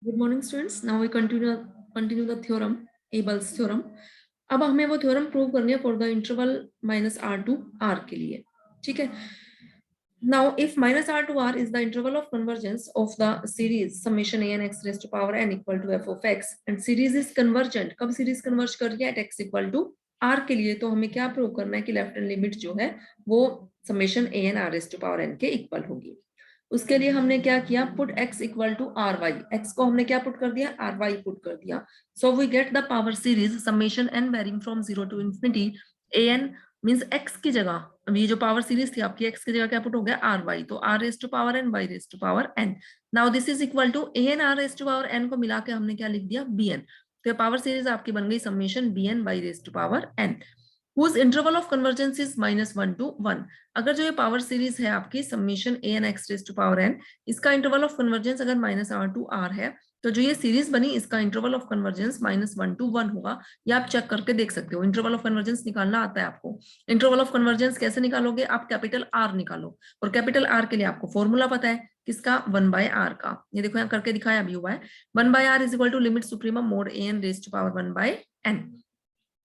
Good morning students, now we continue the theorem, Abel's theorem. अब हमें वो theorem prove करनी है for the interval -r to r के लिए। ठीक है। Now if -r to r is the interval of convergence of the series summation a n x raise to power n equal to f of x and series is convergent. कब series converge कर रही है? At x equal to r के लिए। तो हमें क्या prove करना है कि लेफ्ट हैंड लिमिट जो है वो summation a n r raise to power n के इक्वल होगी। उसके लिए हमने क्या किया? Put x equal to r y. X को हमने क्या पुट कर दिया? आर वाई पुट कर दिया। So we get the power series summation n varying from 0 to infinity a n means x की जगह, ये जो पावर सीरीज थी आपकी, x की जगह क्या पुट हो गया? R Y. तो R raise to power N, Y raise to power N. Now this is equal to A N R raise to power N को मिला के हमने क्या लिख दिया? B N. तो पावर सीरीज आपकी बन गई summation B N Y raise to power N whose interval of convergence is -1 to 1। अगर जो ये पावर सीरीज है आपकी summation A N x raise to power N, इसका इंटरवल ऑफ कन्वर्जेंस अगर -r to r है, तो जो ये सीरीज बनी इसका इंटरवल ऑफ कन्वर्जेंस -1 to 1 होगा। ये आप चेक करके देख सकते हो। इंटरवल ऑफ कन्वर्जेंस निकालना आता है आपको। इंटरवल ऑफ कन्वर्जेंस कैसे निकालोगे? आप कैपिटल आर निकालो, और कैपिटल आर के लिए आपको फॉर्मूला पता है किसका? 1/r का। ये देखो यहाँ करके दिखाया अभी हुआ है। 1/r is equal to limit supremum mod A N raise to power 1/n।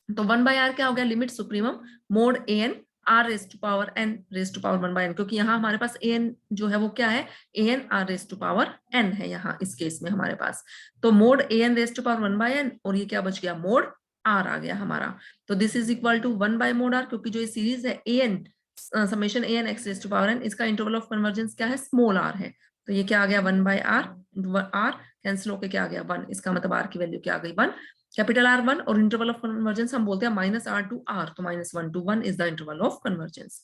तो 1/r क्या हो गया? Limit supremum mod A N R raise to power n raise to power 1/n, क्योंकि यहाँ हमारे पास ए एन जो है वो क्या है? A N R raise to power N है यहाँ इस केस में हमारे पास। तो mod A N raise to power 1/n, और ये क्या बच गया? मोड आर आ गया हमारा। तो this is equal to 1/mod r, क्योंकि जो ये सीरीज है A N summation A N x raise to power N, इसका इंटरवल ऑफ कन्वर्जेंस क्या है? स्मॉल आर है। तो ये क्या आ गया? 1/r, आर कैंसिल होके क्या आ गया? 1। इसका मतलब आर की वैल्यू क्या आ गई? 1। कैपिटल आर 1, और इंटरवल ऑफ कन्वर्जेंस हम बोलते हैं -r to r, तो -1 to 1 is the interval of convergence.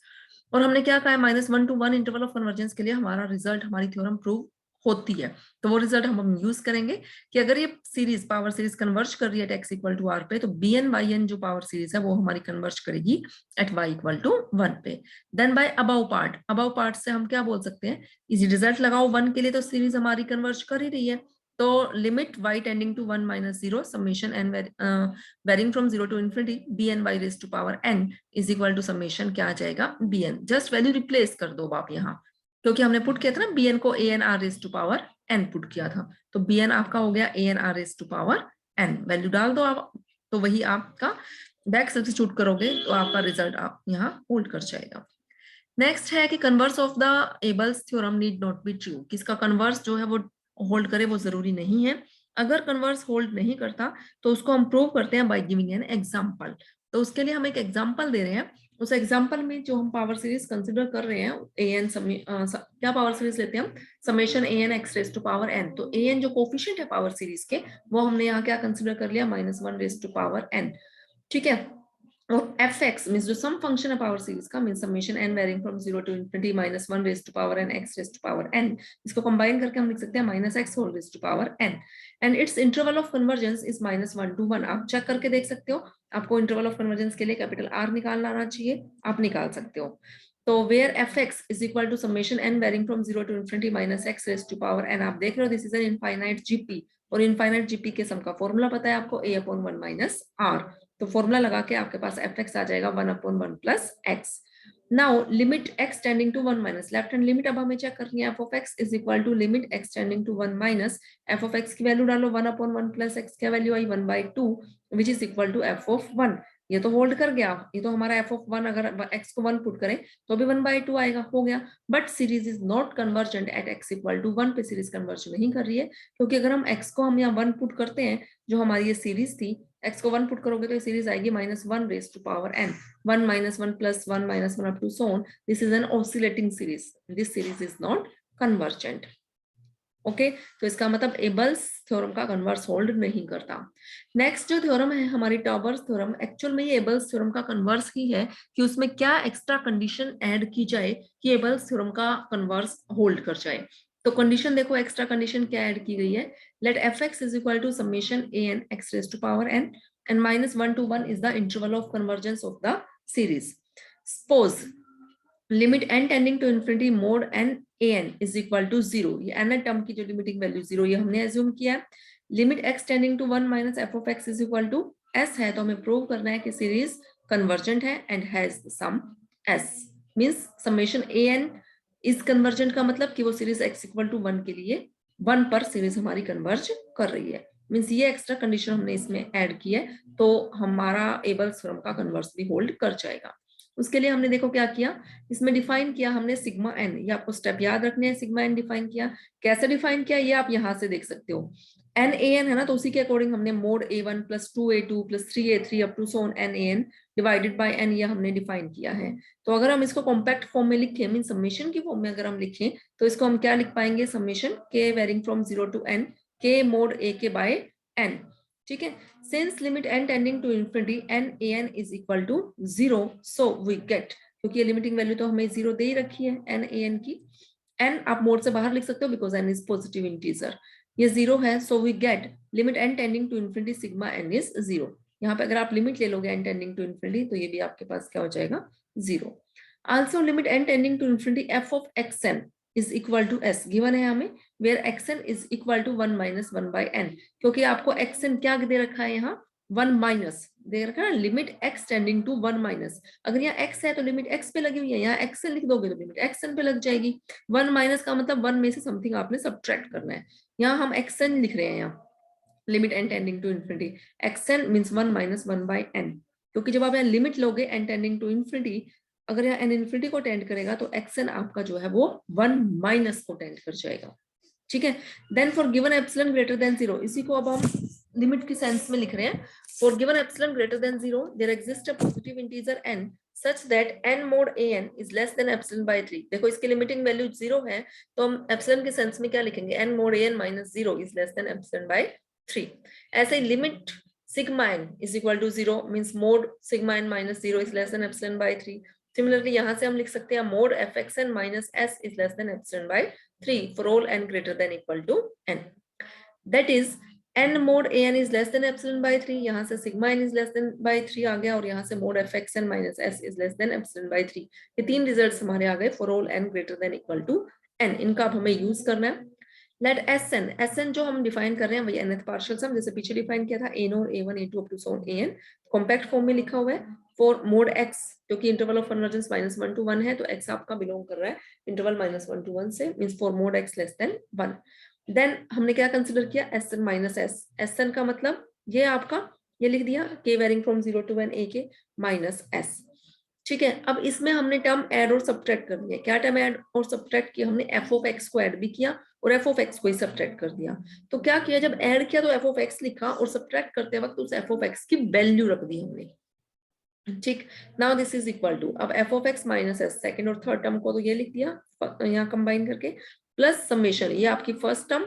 और हमने क्या कहा है? -1 to 1 इंटरवल ऑफ कन्वर्जेंस के लिए हमारा रिजल्ट, हमारी थ्योरम प्रूव होती है। तो वो रिजल्ट हम यूज करेंगे कि अगर ये सीरीज पावर सीरीज कन्वर्ज कर रही है at x equal to r पे, तो bn बाई n जो पावर सीरीज है वो हमारी कन्वर्ज करेगी एट y इक्वल टू 1 पे। Then by above part, above part से हम क्या बोल सकते हैं? इजी रिजल्ट लगाओ 1 के लिए, तो सीरीज हमारी कन्वर्ज कर ही रही है। तो limit y tending to 1 - 0 summation n varying from 0 to infinity bn y raise to power n is equal to summation क्या आ जाएगा? bn। जस्ट वैल्यू रिप्लेस कर दो आप यहाँ, क्योंकि हमने पुट किया था ना bn को an r raise to power n put किया था। तो bn आपका हो गया an r raise to power n। Value डाल दो आप, तो वही आपका बैक सब्स्टिट्यूट करोगे तो आपका रिजल्ट आप यहाँ होल्ड कर जाएगा। नेक्स्ट है कि converse of the Abel's theorem need not be true. किसका कन्वर्स जो है वो होल्ड करे वो जरूरी नहीं है। अगर कन्वर्स होल्ड नहीं करता तो उसको हम प्रूव करते हैं बाय गिविंग एन एग्जांपल। तो उसके लिए हम एक एग्जांपल दे रहे हैं। उस एग्जांपल में जो हम पावर सीरीज कंसिडर कर रहे हैं ए एन क्या पावर सीरीज लेते हैं हम? Summation A N x raise to power n. तो ए एन जो कोफिशिएंट है पावर सीरीज के, वो हमने यहाँ क्या कंसिडर कर लिया? -1 रेज टू पावर एन। ठीक है। और एफ एक्स मीन जो सम फंक्शन है पावर सीरीज का, mean summation n varying from 0 to infinity -1 raise to power n x raise to power n, इसको कंबाइन करके हम लिख सकते हैं -x whole raise to power n, and its interval of convergence is -1 to 1। आप check करके देख सकते हो। आपको इंटरवल ऑफ कन्वर्जेंस के लिए कैपिटल आर निकालना आना चाहिए, आप निकाल सकते हो। तो where f x is equal to summation n varying from 0 to infinity -x raise to power n, आप देख रहे हो this is an infinite GP, और इनफाइनाइट जीपी के सम का फॉर्मूला पता है आपको, a/1 - r। तो फॉर्मूला लगा के आपके पास एफ एक्स आ जाएगा 1/1 plus x. Now limit x tending to 1 minus, left hand limit अब हमें चेक करनी है। F of x is equal to limit x tending to 1 minus f of x की वैल्यू डालो 1/1 प्लस एक्स की value आई 1/2 which is equal to f of 1। ये तो होल्ड कर गया। ये तो हमारा एफ ऑफ 1, अगर x को 1 पुट करें तो भी 1/2 आएगा, हो गया। But series is not convergent at x equal to 1 पे सीरीज कन्वर्ज नहीं कर रही है, क्योंकि अगर हम x को हम यहाँ 1 पुट करते हैं, जो हमारी ये सीरीज थी, x को 1 पुट करोगे तो ये सीरीज आएगी -1 raise to power n, 1 - 1 plus 1 - 1 up to so on. This is an oscillating series, this series is not convergent. Okay, तो इसका मतलब एबल्स थ्योरम का कन्वर्स होल्ड नहीं करता। नेक्स्ट जो थ्योरम है हमारी टॉबर्स थ्योरम, एक्चुअल में ये एबल्स थ्योरम का कन्वर्स ही है कि उसमें क्या एक्स्ट्रा कंडीशन ऐड की जाए कि एबल्स थ्योरम का कन्वर्स होल्ड कर जाए। तो कंडीशन देखो, एक्स्ट्रा कंडीशन क्या ऐड की गई है? Let f x is equal to summation A N x raise to power n and -1 to 1 is the interval of convergence of the series. Suppose limit n tending to infinity mod n a n is equal to 0, ये n term की जो limiting value 0 ये हमने assume किया है। Limit x tending to 1 minus f of x is equal to s है, तो हमें प्रूव करना है कि सीरीज कन्वर्जेंट है and has sum s, means summation a n is convergent का मतलब कि वो सीरीज x इक्वल टू 1 के लिए 1 पर सीरीज हमारी कन्वर्ज कर रही है। मीन्स ये एक्स्ट्रा कंडीशन हमने इसमें ऐड की है, तो हमारा एबल्स थ्योरम का कन्वर्स भी होल्ड कर जाएगा। उसके लिए हमने देखो क्या किया, इसमें डिफाइन किया हमने सिग्मा एन, ये आपको स्टेप याद रखने हैं। सिग्मा एन डिफाइन किया, कैसे डिफाइन किया ये आप यहां से देख सकते हो। एन ए एन है ना, तो उसी के अकॉर्डिंग हमने mod A1 plus 2A2 plus 3A3 up to so on n a n divided by n, ये हमने डिफाइन किया है। तो अगर हम इसको कॉम्पैक्ट फॉर्म में लिखें, मीन समेशन की फॉर्म में अगर हम लिखें, तो इसको हम क्या लिख पाएंगे, समेशन के वेरिंग फ्रॉम 0 टू n के मोड ए के बाय n। ठीक है, since limit n tending to infinity n a n is equal to 0, so we get, क्योंकि ये लिमिटिंग वैल्यू तो हमें 0 दे ही रखी है n a n की, n आप मोड से बाहर लिख सकते हो because n is positive integer, ये 0 है, so we get limit n tending to infinity sigma n is 0। यहाँ पे अगर आप लिमिट ले लोगे n टेंडिंग टू इंफिनिटी, तो ये भी आपके पास क्या हो जाएगा, 0। Also limit n tending to infinity f of xn is equal to s given है हमें, where xn is equal to 1 minus 1 by n, क्योंकि आपको xn क्या दे रखा है यहाँ, 1 माइनस दे रखा है, limit x tending to 1 minus, अगर यहाँ x है तो लिमिट x पे लगी हुई है, यहाँ xn लिख दोगे तो लिमिट xn पे लग जाएगी। 1 माइनस का मतलब 1 में से समथिंग आपने सब्ट्रैक्ट करना है, यहाँ हम xn लिख रहे हैं, यहाँ limit n tending to infinity, xn means 1 minus 1 by n, क्योंकि जब आप यहाँ लिमिट लोगे n टेंडिंग टू इंफिनिटी, अगर यहाँ n इन्फिनिटी को टेंड करेगा तो xn आपका जो है वो 1 माइनस को टेंड कर जाएगा। ठीक है, then for given epsilon greater than 0, इसी को अब हम लिमिट की सेंस में लिख रहे हैं। For given epsilon greater than 0 there exist a positive integer n such that n mod an is less than epsilon by 3। देखो इसकी लिमिटिंग वैल्यू 0 है, तो हम एप्सिलॉन के सेंस में क्या लिखेंगे, n mod an minus 0 is less than epsilon by 3। ऐसे ही limit sigma n is equal to 0 means mod sigma n minus 0 is less than epsilon by 3। Similarly यहां से हम लिख सकते हैं mode fxn minus s is less than epsilon by 3 for all n greater than equal to n, that is n mod an is less than epsilon by 3, यहां से sigma n is less than by 3 आ गया, और यहां से mod fxn minus s is less than epsilon by 3, ये तीन results हमारे आ गए for all n greater than equal to n। इनका अब हमें यूज करना है। लेट Sn जो हम डिफाइन कर रहे हैं वही nth पार्शियल सम, जैसे पीछे डिफाइन किया था a0 a1 a2 up to so on an, compact form में लिखा हुआ है फॉर मोड x, क्योंकि इंटरवल ऑफ कन्वर्जेंस -1 to 1 है, तो x आपका बिलोंग कर रहा है इंटरवल -1 to 1 से, means for mod x less than 1। Then हमने क्या कंसीडर किया, Sn माइनस s, Sn का मतलब ये आपका, ये लिख दिया k varying from 0 to 1 a के माइनस s। ठीक है, अब इसमें हमने टर्म ऐड और सब्ट्रैक्ट कर दिया, क्या टर्म ऐड और सब्ट्रैक्ट किया हमने, f of x को ऐड भी किया और f of x को ही सब्ट्रैक्ट कर दिया। तो क्या किया, जब ऐड किया तो f of x लिखा और सब्ट्रैक्ट करते वक्त उस f of x की वैल्यू रख दी हमने। ठीक, now this is equal to, अब f of x minus s second और थर्ड टर्म को तो ये लिख दिया यहाँ कंबाइन करके, प्लस समेशन, ये आपकी फर्स्ट टर्म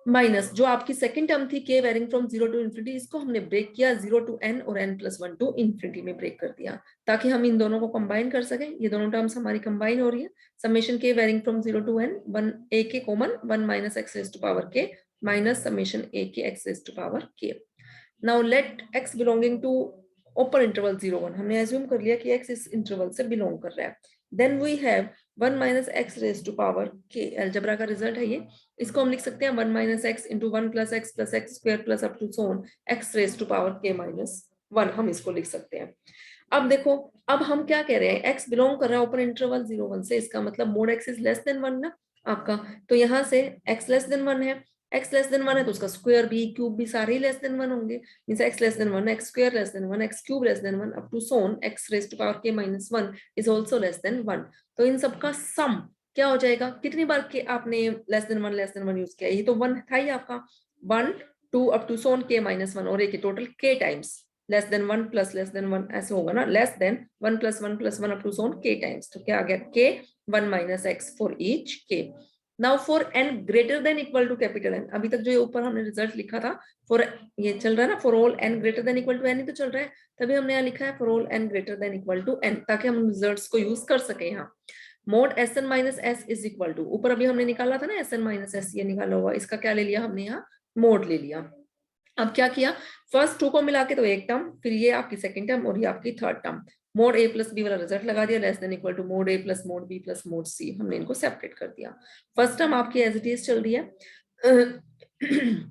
माइनस जो आपकी सेकंड टर्म थी k varying from 0 to infinity, इसको हमने ब्रेक किया 0 टू n और n प्लस 1 टू इंफिनिटी में ब्रेक कर दिया, ताकि हम इन दोनों को कंबाइन कर सकें। ये दोनों टर्म्स हमारी कंबाइन हो रही है, summation k varying from 0 to n 1 a के common 1 minus x raise to power k minus summation a के x raise to power k। Now let x belonging to open interval 0 1, हमने assume कर लिया कि x इस interval से belong कर रहा है। Then we have 1 minus x raise to power k, algebra का रिजल्ट है ये, इसको हम लिख सकते हैं 1 minus x into 1 plus x square plus up to so on x raise to power k minus 1, हम इसको लिख सकते हैं। अब देखो, अब हम क्या कह रहे हैं, x बिलोंग कर रहा है ओपन इंटरवल 0 1 से, इसका मतलब mode x is less than 1 ना आपका, तो यहाँ से x लेस देन 1 है, x लेस देन 1 है तो उसका स्क्वायर भी क्यूब भी सारे ही लेस देन 1 होंगे, means x less than 1 x square less than 1 x cube less than 1 up to so on x raise to power k minus 1 is also less than 1। तो इन सबका सम क्या हो जाएगा, कितनी बार के आपने लेस देन 1 यूज किया, ये तो 1 था ही आपका, 1 2 up to so on k minus 1, और एक total k times less than 1 plus less than 1 ऐसे होगा ना, less than 1 plus 1 plus 1 up to so on k times, तो क्या आ गया k 1 minus x for each k। Now for n greater than equal to capital N, अभी तक जो ये ऊपर हमने रिजल्ट लिखा था फॉर, ये चल रहा है ना for all n greater than equal to n ही तो चल रहा है, तभी हमने यहाँ लिखा है for all n greater than equal to n, ताकि हम रिजल्ट्स को यूज कर सके। यहाँ mod Sn minus s is equal to, ऊपर अभी हमने निकाला था ना Sn माइनस s, ये निकाला हुआ, इसका क्या ले लिया हमने यहाँ मोड ले लिया। अब क्या किया, फर्स्ट टू को मिला के तो एक टर्म, फिर ये आपकी सेकंड टर्म और ये आपकी third term, mod a plus b वाला रिजल्ट लगा दिया, less than equal to mod a plus mod b plus mod c, हमने इनको सेपरेट कर दिया। फर्स्ट टर्म आपकी एज इट इज चल रही है,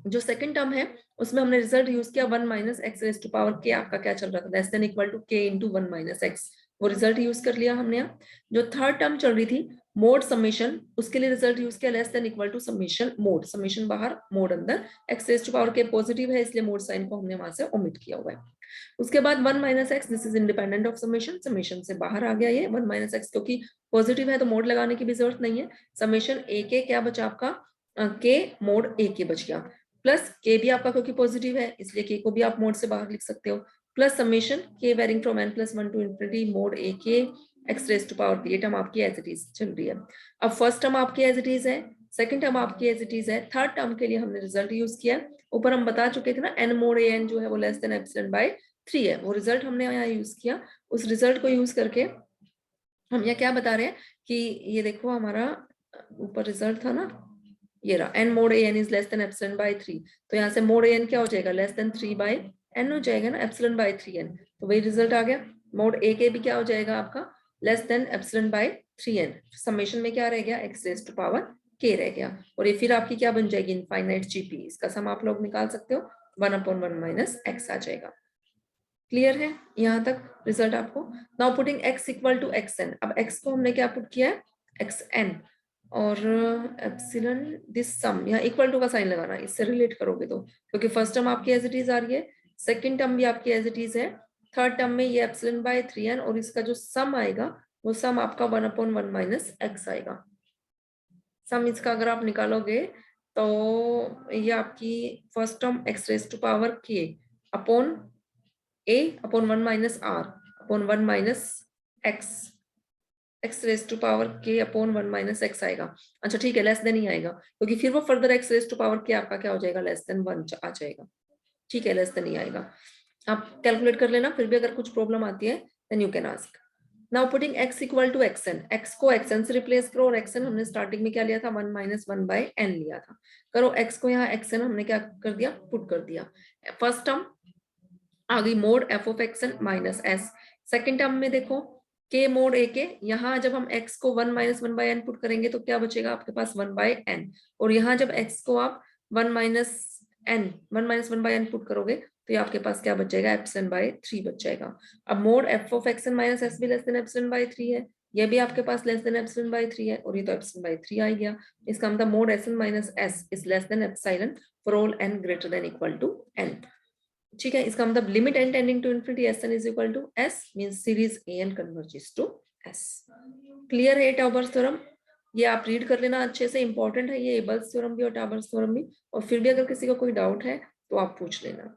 जो सेकंड टर्म है उसमें हमने रिजल्ट यूज किया 1 minus x raise to power k, आपका क्या चल रहा था, less than equal to k into 1 minus x, वो रिजल्ट यूज कर लिया हमने। यहाँ जो थर्ड टर्म चल रही थी मोड समेशन, उसके लिए रिजल्ट यूज किया less than equal to summation mod, summation बाहर मोड अंदर, एक्स रेज टू पावर के पॉजिटिव है इसलिए मोड साइन को हमने वहां से ओमिट किया हुआ है। उसके बाद 1 minus x, this is independent of summation, summation से बाहर आ गया ये 1 माइनस एक्स, क्योंकि पॉजिटिव है तो मोड लगाने की भी जरूरत नहीं है। समेशन ए के क्या बचा आपका, के मोड ए के बच गया, प्लस के भी आपका क्योंकि पॉजिटिव है इसलिए के को भी आप मोड से बाहर लिख सकते हो, प्लस समेशन के varying from n plus 1 to infinity mod A K X raise to power ये टर्म आपकी एज इट इज चल रही है। अब फर्स्ट टर्म आपकी एज इट इज है, सेकंड टर्म आपकी एज इट इज है, थर्ड टर्म के लिए हमने रिजल्ट यूज किया। ऊपर हम बता चुके थे ना n मोड an जो है वो लेस देन एप्सिलॉन बाय 3 है, वो रिजल्ट हमने यहाँ यूज किया। उस रिजल्ट को यूज करके हम यहाँ क्या बता रहे हैं कि ये देखो हमारा ऊपर रिजल्ट था ना, ये रहा n mode an is less than epsilon bye 3, तो यहाँ से मोड an क्या हो जाएगा, लेस देन 3 बाय n हो जाएगा ना, एप्सिलॉन बाय 3n, तो वही रिजल्ट आ गया। मोड a के भी क्या हो जाएगा आपका, less than epsilon by 3n, summation में क्या रह गया, x raise to power k रह गया, और ये फिर आपकी क्या बन जाएगी, इनफाइनाइट जीपी, इसका सम आप लोग निकाल सकते हो 1/1 माइनस x आ जाएगा। क्लियर है यहाँ तक रिजल्ट आपको। Now putting x equal to xn, अब x को हमने क्या पुट किया है, xn, और एप्सिलॉन दिस सम, यहाँ इक्वल टू का साइन लगाना, इससे रिलेट करोगे तो, क्योंकि फर्स्ट टर्म आपकी एज इट इज आ रही है, सेकंड टर्म भी आपकी एज इट इज है, थर्ड टर्म में ये एप्सिलॉन बाय 3n, और इसका जो सम आएगा वो सम आपका 1/1 माइनस x आएगा। सम इसका अगर आप निकालोगे तो ये आपकी first term x raise to power k upon a upon 1 minus r upon 1 minus x raise to power k upon 1 minus x आएगा। अच्छा ठीक है, लेस देन ही आएगा क्योंकि फिर वो further x raise to power k आपका क्या हो जाएगा, लेस देन 1 आ जाएगा। ठीक है, लेस देन ही आएगा, आप कैलकुलेट कर लेना, फिर भी अगर कुछ प्रॉब्लम आती है then you can ask. Now putting x equal to xn, x को xn से रिप्लेस करो, और xn हमने स्टार्टिंग में क्या लिया था, 1 माइनस 1 बाय n लिया था, करो x को यहाँ xn हमने क्या कर दिया, पुट कर दिया। फर्स्ट टर्म आ गई mode f of xn minus s, second term में देखो k मोड a के, यहाँ जब हम x को 1 माइनस 1 बाय n पुट करेंगे तो क्या बचेगा आपके पास 1 बाय n, और यहाँ जब x को आप 1 माइनस 1 बाय n पुट करोगे तो ये आपके पास क्या बच जाएगा, एप्सिलॉन बाय 3 बच जाएगा। अब mode f of xn minus s भी लेस देन एप्सिलॉन बाय 3 है, ये भी आपके पास लेस देन एप्सिलॉन बाय 3 है, और ये तो एप्सिलॉन बाय 3 आ गया, इसका मतलब mod sn minus s is less than epsilon for all n greater than equal to n। ठीक है, इसका मतलब limit n tending to infinity sn is equal to s means series an converges to s। Clear है Tauber's theorem, ये आप read कर लेना अच्छे से, इंपॉर्टेंट है ये एबल्स थ्योरम भी और टॉबर्स थ्योरम भी, और फिर भी अगर किसी का कोई डाउट है तो आप पूछ लेना।